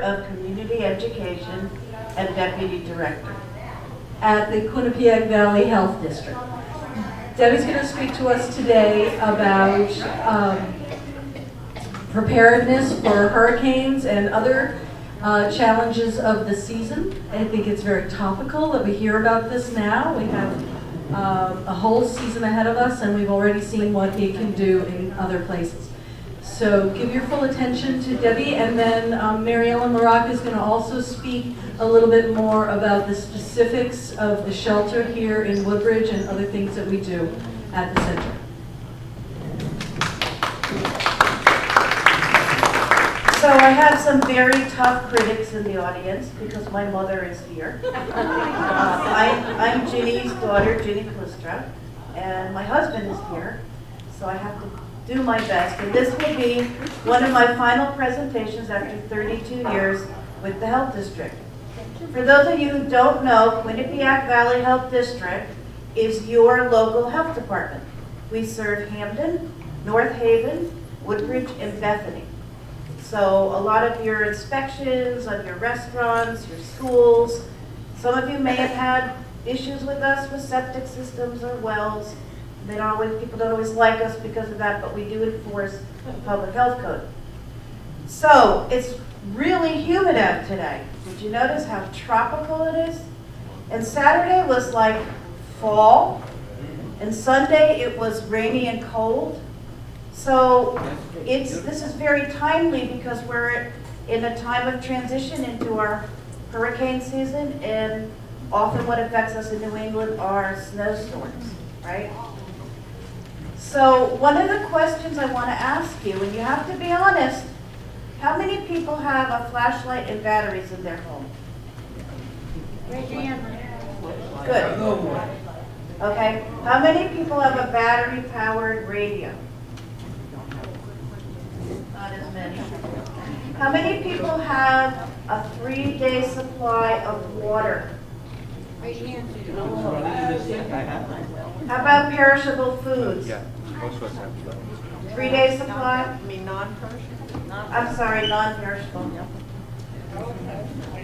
of Community Education and Deputy Director at the Quinnipiack Valley Health District. Debbie's going to speak to us today about preparedness for hurricanes and other challenges of the season. I think it's very topical that we hear about this now. We have a whole season ahead of us, and we've already seen what it can do in other places. So give your full attention to Debbie, and then Mary Ellen Maroc is going to also speak a little bit more about the specifics of the shelter here in Woodbridge and other things that we do at the center. So I have some very tough critics in the audience because my mother is here. I'm Ginny's daughter, Ginny Klustra, and my husband is here, so I have to do my best. And this will be one of my final presentations after 32 years with the Health District. For those of you who don't know, Quinnipiack Valley Health District is your local health department. We serve Hamden, North Haven, Woodbridge, and Bethany. So a lot of your inspections of your restaurants, your schools, some of you may have had issues with us with septic systems or wells. People don't always like us because of that, but we do enforce the public health code. So it's really humid out today. Did you notice how tropical it is? And Saturday was like fall, and Sunday it was rainy and cold. So this is very timely because we're in a time of transition into our hurricane season, and often what affects us in New England are snowstorms, right? So one of the questions I want to ask you, and you have to be honest, how many people have a flashlight and batteries in their home? Raise your hand. Good. Okay. How many people have a battery-powered radio? Not as many. How many people have a 3-day supply of water? Raise your hand. How about perishable foods? Yeah, most of us have that. 3-day supply? I mean non-perishable? I'm sorry, non-perishable.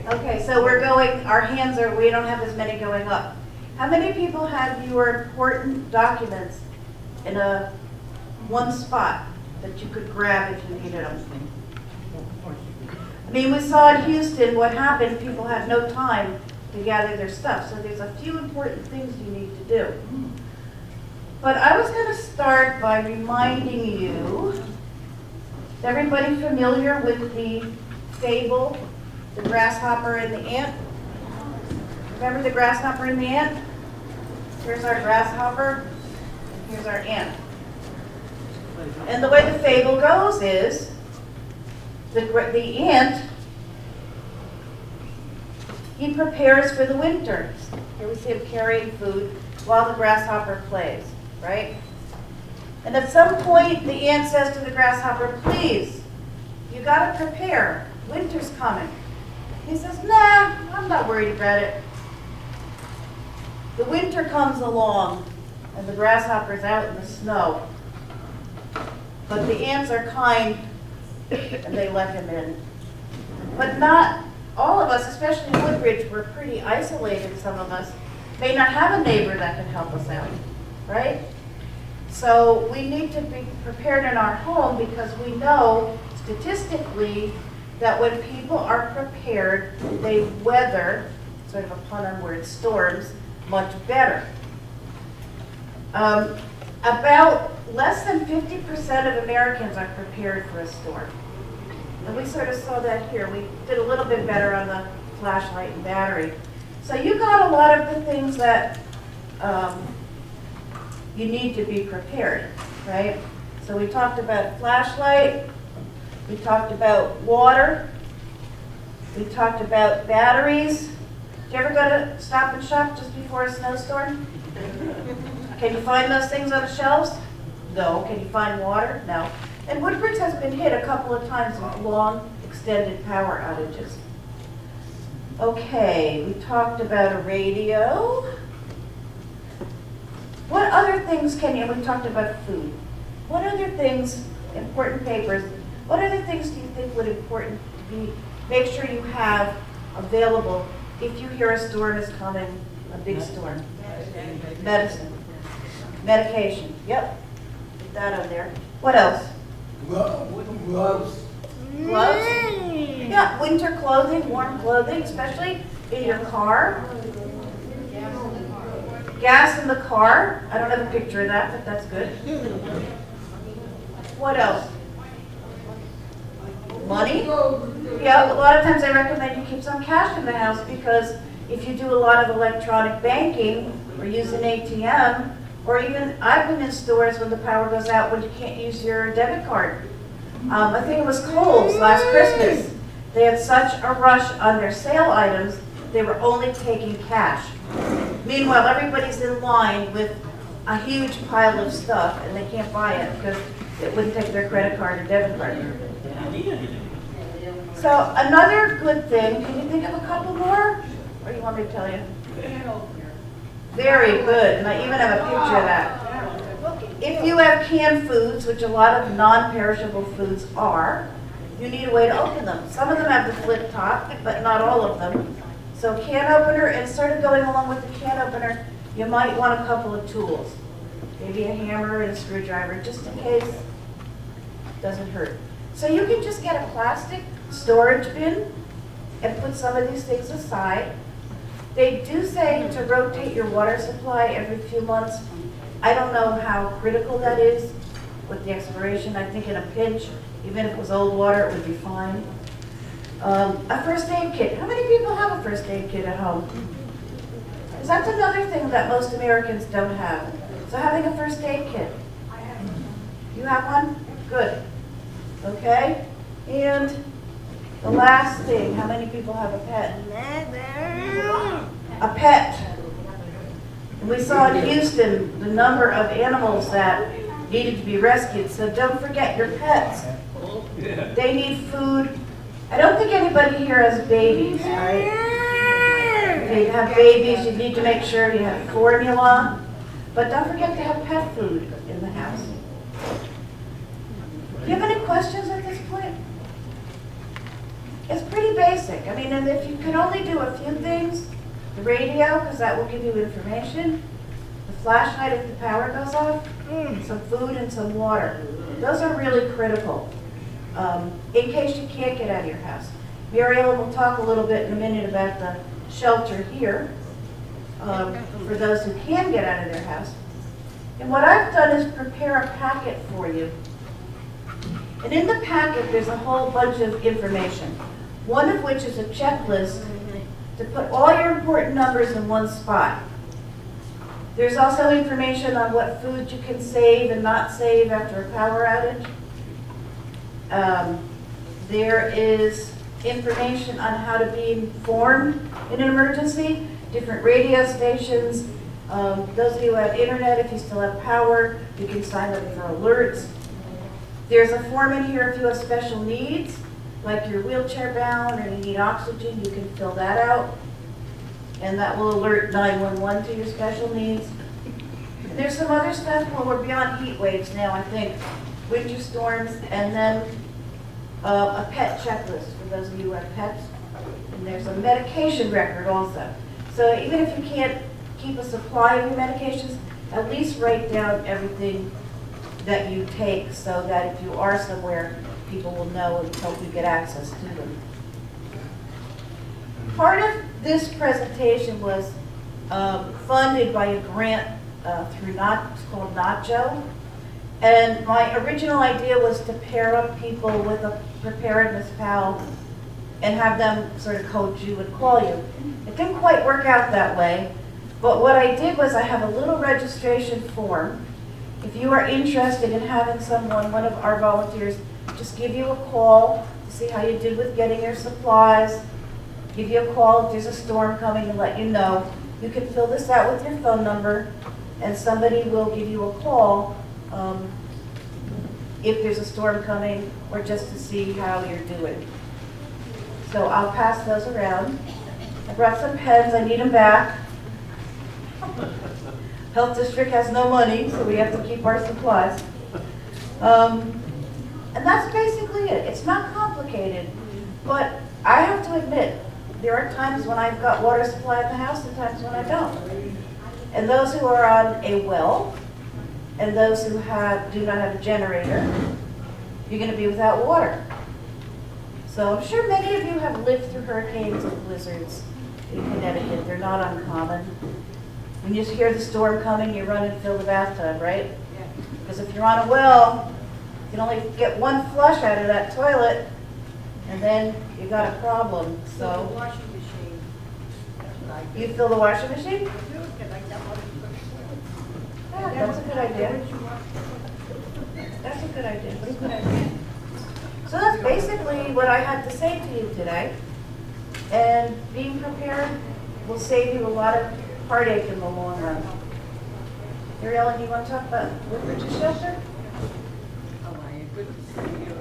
Okay, so we don't have as many going up. How many people have your important documents in one spot that you could grab if you needed them? I mean, we saw in Houston what happened. People had no time to gather their stuff. So there's a few important things you need to do. But I was going to start by reminding you, is everybody familiar with the fable, the grasshopper and the ant? Remember the grasshopper and the ant? Here's our grasshopper, and here's our ant. And the way the fable goes is, the ant, he prepares for the winter. Here we see him carrying food while the grasshopper plays, right? And at some point, the ant says to the grasshopper, please, you gotta prepare. Winter's coming. He says, nah, I'm not worried about it. The winter comes along, and the grasshopper's out in the snow. But the ants are kind, and they let him in. But not all of us, especially in Woodbridge, we're pretty isolated, some of us, may not have a neighbor that can help us out, right? So we need to be prepared in our home because we know statistically that when people are prepared, they weather, sort of a pun on words, storms, much better. About less than 50% of Americans are prepared for a storm. And we sort of saw that here. We did a little bit better on the flashlight and battery. So you got a lot of the things that you need to be prepared, right? So we talked about flashlight, we talked about water, we talked about batteries. Did you ever go to Stop and Shop just before a snowstorm? Can you find those things on the shelves? No. Can you find water? No. And Woodbridge has been hit a couple of times with long, extended power outages. Okay, we talked about a radio. What other things we talked about food. What other things, important papers, what other things do you think would be make sure you have available, if you hear a storm is coming, a big storm. Medicine, medication, yep, put that on there. What else? Gloves. Gloves? Yeah, winter clothing, warm clothing, especially in your car. Gas in the car. I don't have a picture of that, but that's good. What else? Money? Yeah, a lot of times I recommend you keep some cash in the house because if you do a lot of electronic banking or use an ATM, or even I've been in stores when the power goes out when you can't use your debit card. I think it was Kohl's last Christmas. They had such a rush on their sale items, they were only taking cash. Meanwhile, everybody's in line with a huge pile of stuff and they can't buy it because it wouldn't take their credit card or debit card. So another good thing, can you think of a couple more? Or do you want me to tell you? Very good, and I even have a picture of that. If you have canned foods, which a lot of non-perishable foods are, you need a way to open them. Some of them have the flip top, but not all of them. So can opener, and sort of going along with the can opener, you might want a couple of tools. Maybe a hammer and a screwdriver, just in case it doesn't hurt. So you can just get a plastic storage bin and put some of these things aside. They do say to rotate your water supply every few months. I don't know how critical that is with the expiration. I think in a pinch, even if it was old water, it would be fine. A first aid kit. How many people have a first aid kit at home? Because that's another thing that most Americans don't have. So having a first aid kit. You have one? Good. Okay. And the last thing, how many people have a pet? A pet. We saw in Houston the number of animals that needed to be rescued, so don't forget your pets. They need food. I don't think anybody here has babies, right? If you have babies, you need to make sure you have formula, but don't forget to have pet food in the house. Do you have any questions at this point? It's pretty basic. I mean, and if you can only do a few things, the radio, because that will give you information, the flashlight if the power goes off, some food and some water. Those are really critical in case you can't get out of your house. Mary Ellen will talk a little bit in a minute about the shelter here for those who can get out of their house. And what I've done is prepare a packet for you. And in the packet, there's a whole bunch of information, one of which is a checklist to put all your important numbers in one spot. There's also information on what food you can save and not save after a power outage. There is information on how to be informed in an emergency, different radio stations. Those of you who have internet, if you still have power, you can sign up for alerts. There's a form in here if you have special needs, like you're wheelchair bound or you need oxygen, you can fill that out. And that will alert 911 to your special needs. And there's some other stuff, well, we're beyond heat waves now, I think. Winter storms, and then a pet checklist for those of you who have pets. And there's a medication record also. So even if you can't keep a supply of your medications, at least write down everything that you take so that if you are somewhere, people will know and help you get access to them. Part of this presentation was funded by a grant through it's called NACHO. And my original idea was to pair up people with a preparedness pal and have them sort of coach you and call you. It didn't quite work out that way, but what I did was I have a little registration form. If you are interested in having someone, one of our volunteers, just give you a call to see how you did with getting your supplies, give you a call if there's a storm coming and let you know. You can fill this out with your phone number and somebody will give you a call if there's a storm coming or just to see how you're doing. So I'll pass those around. I brought some pens, I need them back. Health District has no money, so we have to keep our supplies. And that's basically it. It's not complicated, but I have to admit, there are times when I've got water supply in the house and times when I don't. And those who are on a well, and those who do not have a generator, you're gonna be without water. So I'm sure many of you have lived through hurricanes and blizzards in Connecticut. They're not uncommon. When you hear the storm coming, you run and fill the bathtub, right? Because if you're on a well, you can only get one flush out of that toilet, and then you got a problem. So Washing machine. That's what I do. you fill the washing machine? I do, 'cause I got other stuff. Yeah, that's a good idea. That's a good idea. That's a good idea. So that's basically what I had to say to you today. And being prepared will save you a lot of heartache in the long run. Mary Ellen, you want to talk about Woodbridge Center? Oh, my, good to see you.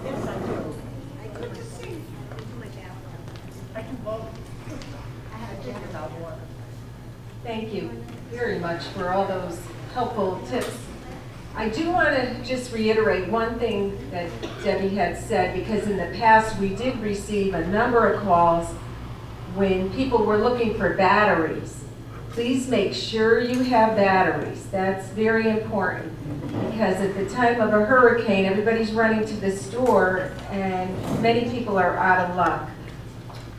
Yes, I do. Good to see you. I can vote. I had to think about water. Thank you very much for all those helpful tips. I do want to just reiterate one thing that Debbie had said, because in the past we did receive a number of calls when people were looking for batteries. Please make sure you have batteries. That's very important, because at the time of a hurricane, everybody's running to the store and many people are out of luck.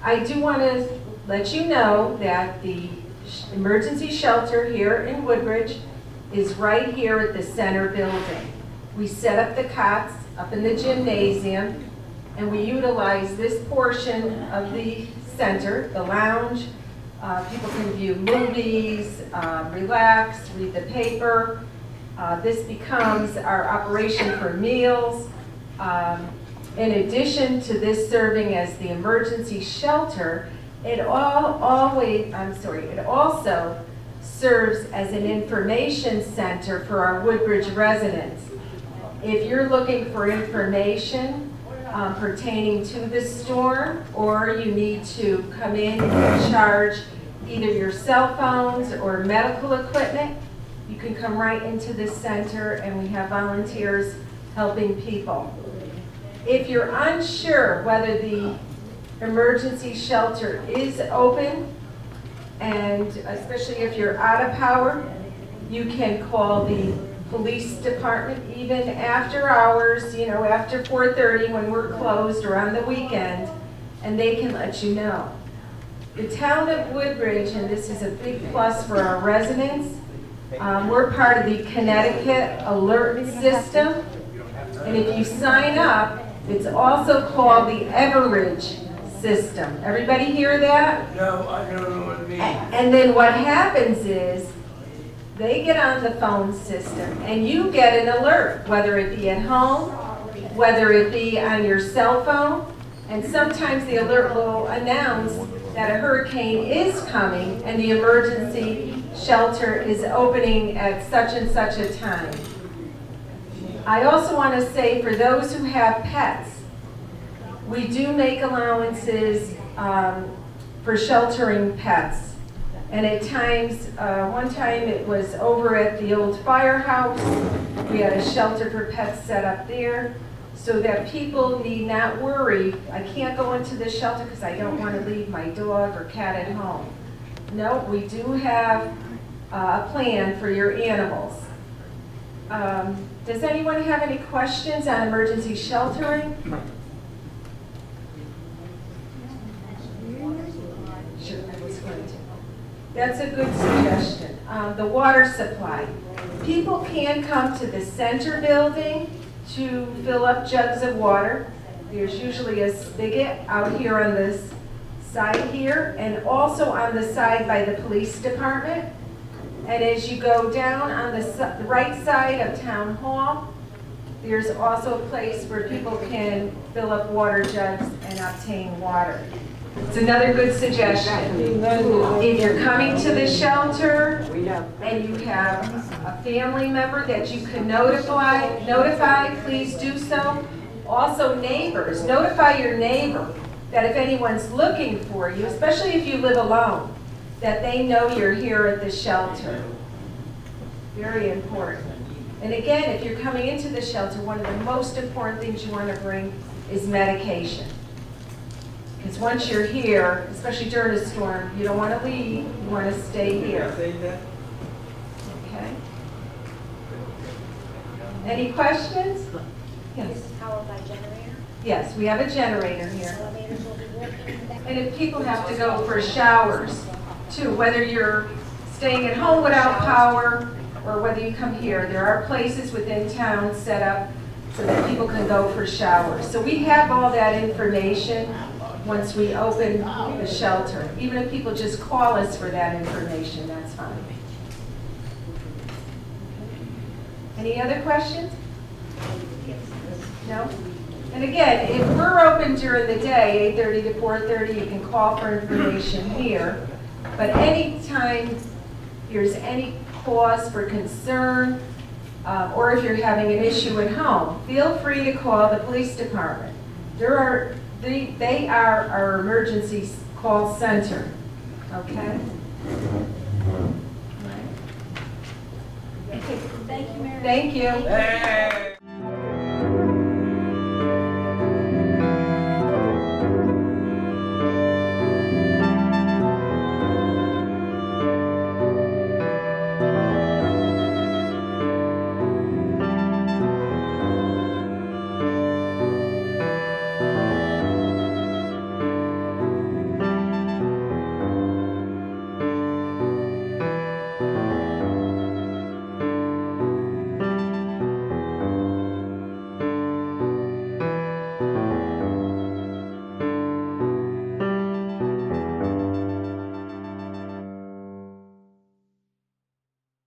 I do want to let you know that the emergency shelter here in Woodbridge is right here at the center building. We set up the cots up in the gymnasium, and we utilize this portion of the center, the lounge. People can view movies, relax, read the paper. This becomes our operation for meals. In addition to this serving as the emergency shelter, it also serves as an information center for our Woodbridge residents. If you're looking for information pertaining to the storm, or you need to come in and charge either your cell phones or medical equipment, you can come right into this center, and we have volunteers helping people. If you're unsure whether the emergency shelter is open, and especially if you're out of power, you can call the police department even after hours, after 4:30 when we're closed, or on the weekend, and they can let you know. The town of Woodbridge, and this is a big plus for our residents, we're part of the Connecticut alert system, and if you sign up, it's also called the Everidge system. Everybody hear that? No, I don't know what it means. And then what happens is, they get on the phone system and you get an alert, whether it be at home, whether it be on your cell phone, and sometimes the alert will announce that a hurricane is coming and the emergency shelter is opening at such and such a time. I also want to say, for those who have pets, we do make allowances for sheltering pets. And at times, one time it was over at the old firehouse. We had a shelter for pets set up there, so that people need not worry, I can't go into the shelter because I don't want to leave my dog or cat at home. No, we do have a plan for your animals. Does anyone have any questions on emergency sheltering? Sure, I was going to. That's a good suggestion. The water supply. People can come to the center building to fill up jugs of water. There's usually a spigot out here on this side here, and also on the side by the police department. And as you go down on the right side of Town Hall, there's also a place where people can fill up water jugs and obtain water. It's another good suggestion. If you're coming to the shelter and you have a family member that you can notify, please do so. Also neighbors, notify your neighbor that if anyone's looking for you, especially if you live alone, that they know you're here at the shelter. Very important. And again, if you're coming into the shelter, one of the most important things you want to bring is medication. Because once you're here, especially during a storm, you don't want to leave, you want to stay here. Okay? Any questions? Yes. This is powered by generator. Yes, we have a generator here. Elevators will be working. And if people have to go for showers, too, whether you're staying at home without power or whether you come here, there are places within town set up so that people can go for showers. So we have all that information once we open the shelter. Even if people just call us for that information, that's fine. Any other questions? No? And again, if we're open during the day, 8:30 to 4:30, you can call for information here. But anytime there's any cause for concern, or if you're having an issue at home, feel free to call the police department. They are our emergency call center, okay? Thank you, Mary. Thank you. Hey!